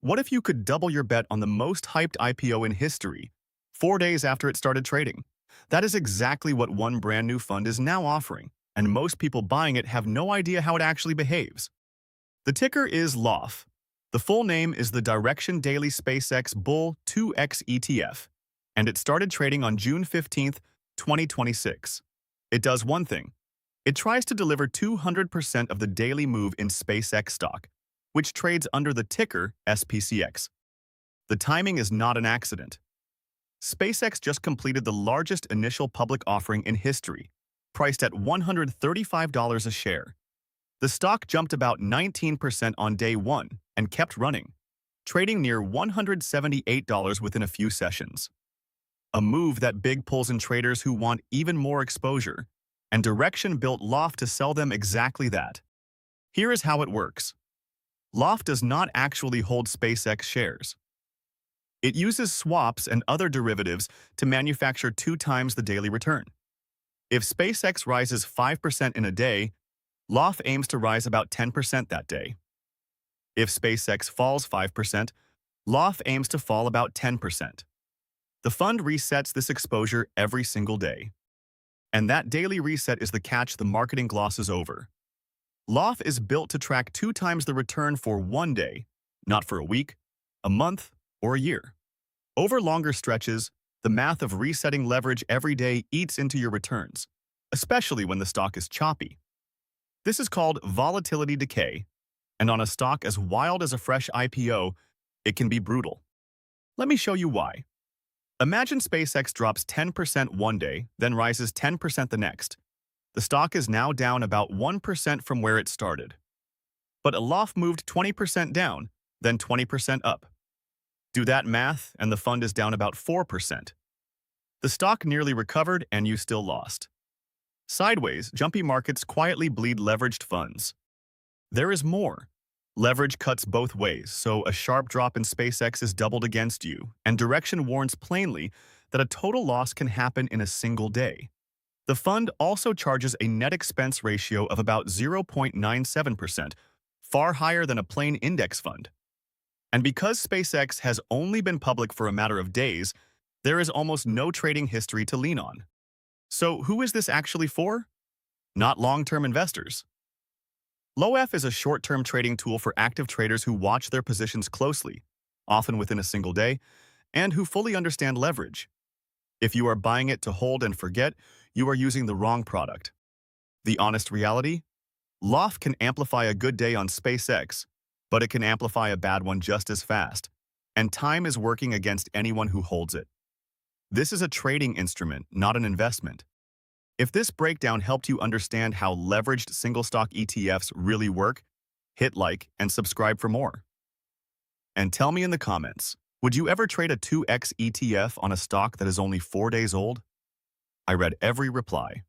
What if you could double your bet on the most hyped IPO in history, 4 days after it started trading? That is exactly what one brand new fund is now offering, and most people buying it have no idea how it actually behaves. The ticker is LOFF. The full name is the Direxion Daily SpaceX Bull 2X ETF, and it started trading on June 15th, 2026. It does one thing. It tries to deliver 200% of the daily move in SpaceX stock, which trades under the ticker SPCX. The timing is not an accident. SpaceX just completed the largest initial public offering in history, priced at $135 a share. The stock jumped about 19% on day one and kept running, trading near $178 within a few sessions. A move that big pulls in traders who want even more exposure, and Direxion built LOFF to sell them exactly that. Here is how it works. LOFF does not actually hold SpaceX shares. It uses swaps and other derivatives to manufacture 2 times the daily return. If SpaceX rises 5% in a day, LOFF aims to rise about 10% that day. If SpaceX falls 5%, LOFF aims to fall about 10%. The fund resets this exposure every single day. And that daily reset is the catch the marketing glosses over. LOFF is built to track 2 times the return for one day, not for a week, a month, or a year. Over longer stretches, the math of resetting leverage every day eats into your returns, especially when the stock is choppy. This is called volatility decay, and on a stock as wild as a fresh IPO, it can be brutal. Let me show you why. Imagine SpaceX drops 10% one day, then rises 10% the next. The stock is now down about 1% from where it started. But a LOFF moved 20% down, then 20% up. Do that math, and the fund is down about 4%. The stock nearly recovered, and you still lost. Sideways, jumpy markets quietly bleed leveraged funds. There is more. Leverage cuts both ways, so a sharp drop in SpaceX is doubled against you, and Direxion warns plainly that a total loss can happen in a single day. The fund also charges a net expense ratio of about 0.97%, far higher than a plain index fund. And because SpaceX has only been public for a matter of days, there is almost no trading history to lean on. So who is this actually for? Not long-term investors. LOFF is a short-term trading tool for active traders who watch their positions closely, often within a single day, and who fully understand leverage. If you are buying it to hold and forget, you are using the wrong product. The honest reality? LOFF can amplify a good day on SpaceX, but it can amplify a bad one just as fast, and time is working against anyone who holds it. This is a trading instrument, not an investment. If this breakdown helped you understand how leveraged single-stock ETFs really work, hit like and subscribe for more. And tell me in the comments, would you ever trade a 2x ETF on a stock that is only 4 days old? I read every reply.